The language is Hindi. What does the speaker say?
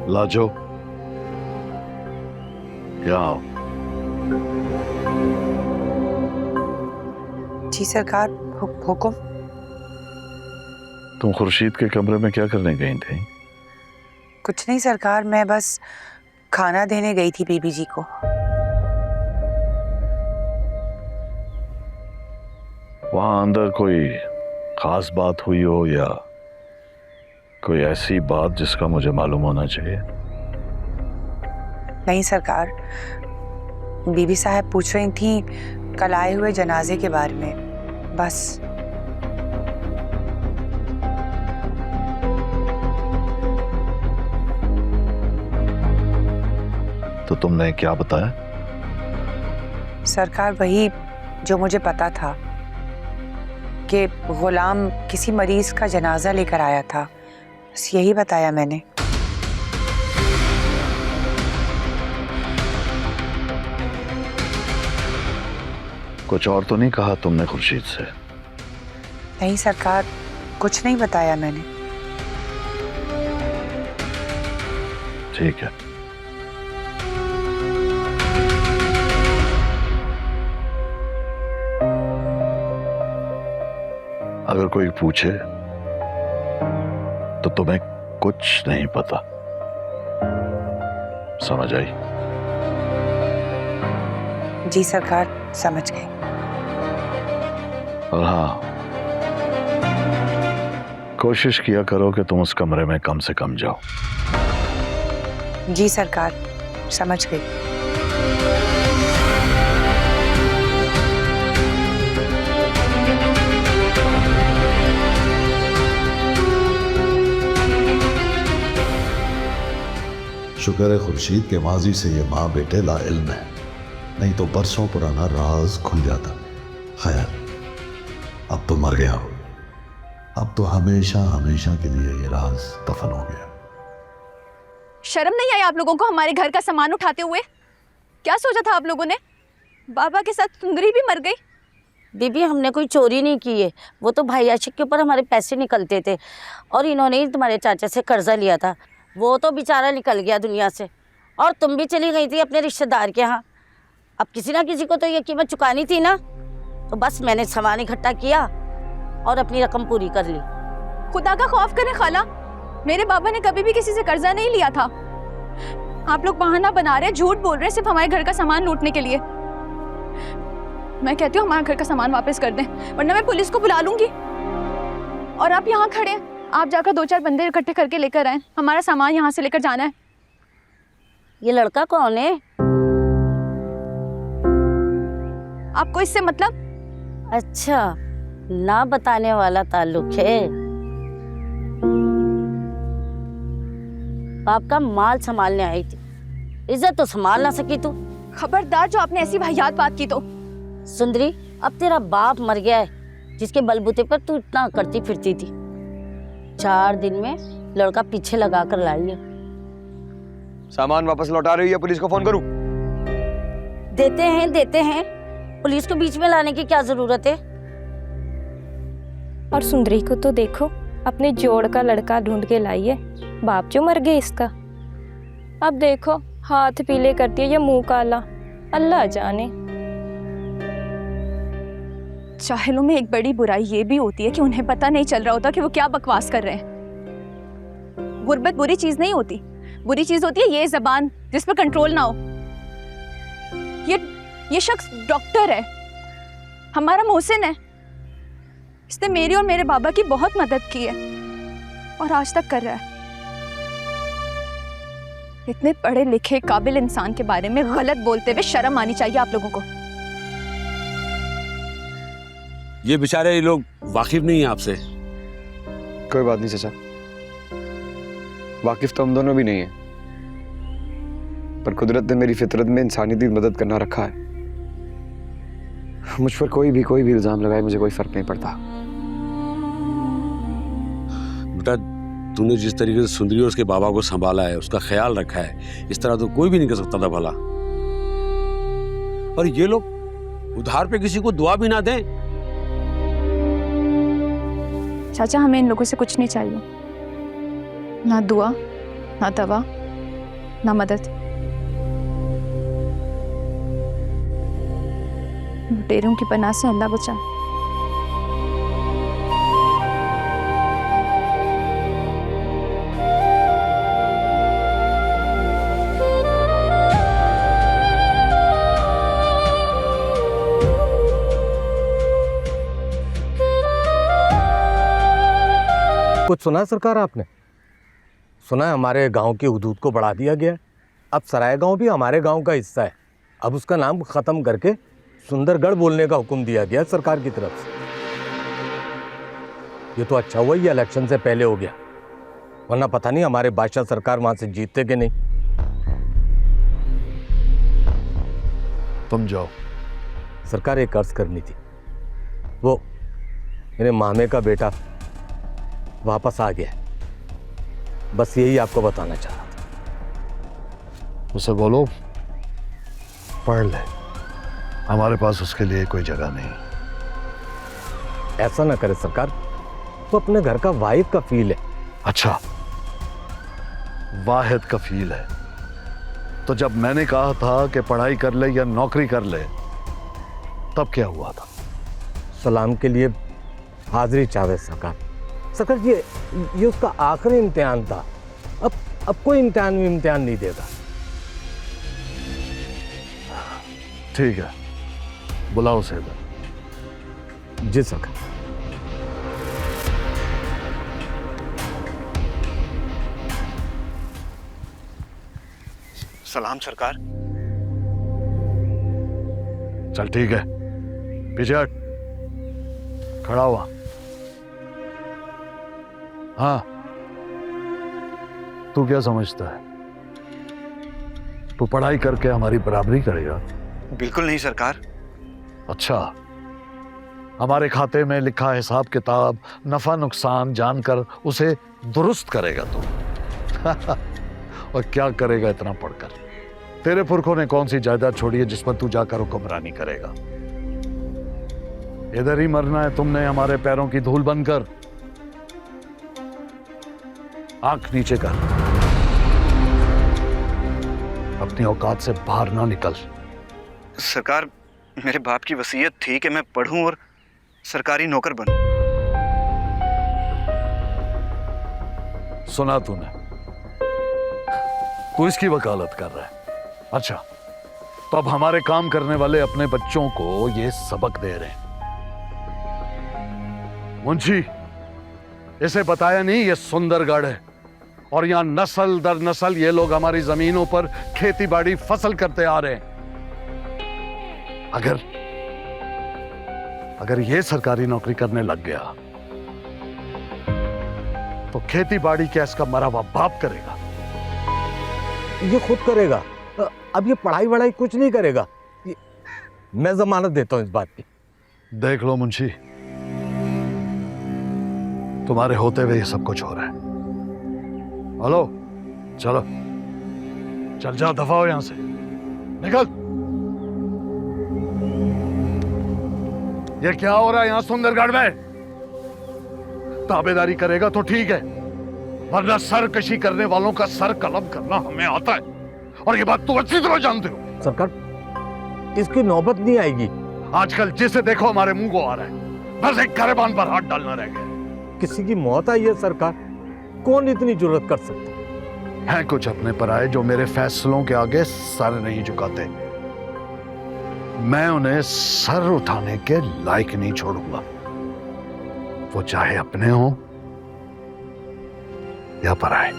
लाजो, यहाँ आओ। जी सरकार, हुक्म। तुम खुर्शीद के कमरे में क्या करने गई थी? कुछ नहीं सरकार, मैं बस खाना देने गई थी बीबी जी को। वहां अंदर कोई खास बात हुई हो या कोई ऐसी बात जिसका मुझे मालूम होना चाहिए? नहीं सरकार, बीबी साहब पूछ रही थी कल आए हुए जनाजे के बारे में, बस। तो तुमने क्या बताया? सरकार वही जो मुझे पता था कि गुलाम किसी मरीज का जनाजा लेकर आया था, बस यही बताया मैंने। कुछ और तो नहीं कहा तुमने खुर्शीद से? नहीं सरकार, कुछ नहीं बताया मैंने। ठीक है। अगर कोई पूछे तो तुम्हें कुछ नहीं पता, समझ आई? जी सरकार, समझ गई। और हाँ, कोशिश किया करो कि तुम उस कमरे में कम से कम जाओ। जी सरकार, समझ गई। शुक्र है खुर्शीद के माजी से ये माँ बेटे ला इल्म है, नहीं तो बरसों पुराना राज खुल जाता। खैर, अब तो मर गया हो, अब तो हमेशा हमेशा के लिए ये राज दफन हो गया। शर्म नहीं आई आप लोगों को हमारे घर का सामान उठाते हुए? क्या सोचा था आप लोगों ने? बाबा के साथ सुंदरी भी मर गई। बीबी, हमने कोई चोरी नहीं की है, वो तो भाई आशिक के ऊपर हमारे पैसे निकलते थे और इन्होंने ही तुम्हारे चाचा से कर्जा लिया था, वो तो बेचारा निकल गया दुनिया से। और तुम भी चली गई थी अपने रिश्तेदार के यहाँ। अब किसी ना किसी को तो ये कीमत चुकानी थी ना, तो बस मैंने सामान इकट्ठा किया और अपनी रकम पूरी कर ली। खुदा का खौफ करें खाला, मेरे बाबा ने कभी भी किसी से कर्जा नहीं लिया था। आप लोग बहाना बना रहे, झूठ बोल रहे सिर्फ हमारे घर का सामान लूटने के लिए। मैं कहती हूँ हमारा घर का सामान वापस कर दें, वरना मैं पुलिस को बुला लूंगी। और आप यहाँ खड़े हैं, आप जाकर 2-4 बंदे इकट्ठे करके लेकर आए, हमारा सामान यहाँ से लेकर जाना है। ये लड़का कौन है? आपको इससे मतलब? अच्छा, ना बताने वाला ताल्लुक है। बाप का माल संभालने आई थी, इज्जत तो संभाल ना सकी तू। खबरदार जो आपने ऐसी वाहियात बात की तो। सुंदरी, अब तेरा बाप मर गया है जिसके बलबूते पर तू इतना करती फिरती थी। 4 दिन में लड़का पीछे लगा कर लाई है। सामान वापस लौटा रही है, पुलिस को फोन करूं? देते हैं, पुलिस को बीच में लाने की क्या जरूरत है? और सुंदरी को तो देखो, अपने जोड़ का लड़का ढूंढ के लाई है, बाप जो मर गए इसका। अब देखो हाथ पीले करती है या मुंह काला, अल्लाह जाने। जाहिलों में एक बड़ी बुराई ये भी होती है कि उन्हें पता नहीं चल रहा होता कि वो क्या बकवास कर रहे हैं। गुर्बत बुरी चीज नहीं होती, बुरी चीज होती है ये जबान जिस पर कंट्रोल ना हो। ये शख्स डॉक्टर है, हमारा मोहसिन है। इसने मेरी और मेरे बाबा की बहुत मदद की है और आज तक कर रहा है। इतने पढ़े लिखे काबिल इंसान के बारे में गलत बोलते हुए शर्म आनी चाहिए आप लोगों को। ये बेचारे लोग वाकिफ नहीं है आपसे। कोई बात नहीं चाचा, वाकिफ तो हम दोनों भी नहीं है, पर कुदरत ने मेरी फितरत में इंसानियत मदद करना रखा है। मुझ पर कोई भी इल्जाम लगाए मुझे कोई फर्क नहीं पड़ता। बेटा, तूने जिस तरीके से सुंदरी और उसके बाबा को संभाला है, उसका ख्याल रखा है, इस तरह तो कोई भी नहीं कर सकता था भला। और ये लोग उधार पे किसी को दुआ भी ना दें। चाचा, हमें इन लोगों से कुछ नहीं चाहिए, ना दुआ ना दवा, ना मदद। लुटेरों की पनाह से अल्लाह बचा। कुछ सुना है सरकार आपने? सुना है हमारे गांव की हदूद को बढ़ा दिया गया। अब सराय गांव भी हमारे गांव का हिस्सा है। अब उसका नाम खत्म करके सुंदरगढ़ बोलने का हुक्म दिया गया सरकार की तरफ से। ये तो अच्छा हुआ ये इलेक्शन से पहले हो गया, वरना पता नहीं हमारे बादशाह सरकार वहां से जीतते कि नहीं। तुम जाओ। सरकार एक अर्ज करनी थी। वो मेरे मामे का बेटा वापस आ गया है, बस यही आपको बताना चाह रहा था। उसे बोलो पढ़ ले, हमारे पास उसके लिए कोई जगह नहीं। ऐसा ना करे सरकार, वो अपने घर का वाहिद कफील है। अच्छा, वाहिद कफील है तो जब मैंने कहा था कि पढ़ाई कर ले या नौकरी कर ले, तब क्या हुआ था? सलाम के लिए हाजिरी चाहे सरकार। सरकार ये उसका आखिरी इम्तिहान था। अब कोई इम्तिहान नहीं देगा। ठीक है, बुलाओ उसे इधर। जी सरकार। सलाम सरकार। चल ठीक है, पीछे हट, खड़ा हुआ। हाँ, तू क्या समझता है? तू पढ़ाई करके हमारी बराबरी करेगा? बिल्कुल नहीं सरकार। अच्छा, हमारे खाते में लिखा हिसाब किताब, नफा नुकसान जानकर उसे दुरुस्त करेगा तू? और क्या करेगा इतना पढ़कर? तेरे पुरखों ने कौन सी जायदाद छोड़ी है जिस पर तू जाकर हुक्मरानी करेगा? इधर ही मरना है तुमने, हमारे पैरों की धूल बनकर। आंख नीचे कर, अपनी औकात से बाहर ना निकल। सरकार, मेरे बाप की वसीयत थी कि मैं पढ़ूं और सरकारी नौकर बनूं। सुना तूने? तू इसकी वकालत कर रहा है। अच्छा, तो अब हमारे काम करने वाले अपने बच्चों को ये सबक दे रहे हैं। मुंशी, इसे बताया नहीं ये सुंदरगढ़ है और यहां नस्ल दर नस्ल ये लोग हमारी जमीनों पर खेती बाड़ी फसल करते आ रहे हैं। अगर ये सरकारी नौकरी करने लग गया तो खेती बाड़ी क्या इसका मरा हुआ बाप करेगा? ये खुद करेगा। अब ये पढ़ाई वढ़ाई कुछ नहीं करेगा। मैं जमानत देता हूं इस बात की। देख लो मुंशी, तुम्हारे होते हुए ये सब कुछ हो रहा है। हेलो, चलो, चल जा, दफा हो यहां से, निकल। ये क्या हो रहा है यहां सुंदरगढ़ में? ताबेदारी करेगा तो ठीक है, वरना सरकशी करने वालों का सर कलम करना हमें आता है और ये बात तू अच्छी तरह जानते हो। सरकार, इसकी नौबत नहीं आएगी। आजकल जिसे देखो हमारे मुंह को आ रहा है, बस एक गरेबान पर हाथ डालना रह गया। किसी की मौत आई है सरकार, कौन इतनी जुर्रत कर सकता है? कुछ अपने पर आए जो मेरे फैसलों के आगे सर नहीं झुकाते। मैं उन्हें सर उठाने के लायक नहीं छोड़ूंगा, वो चाहे अपने हो या पराए।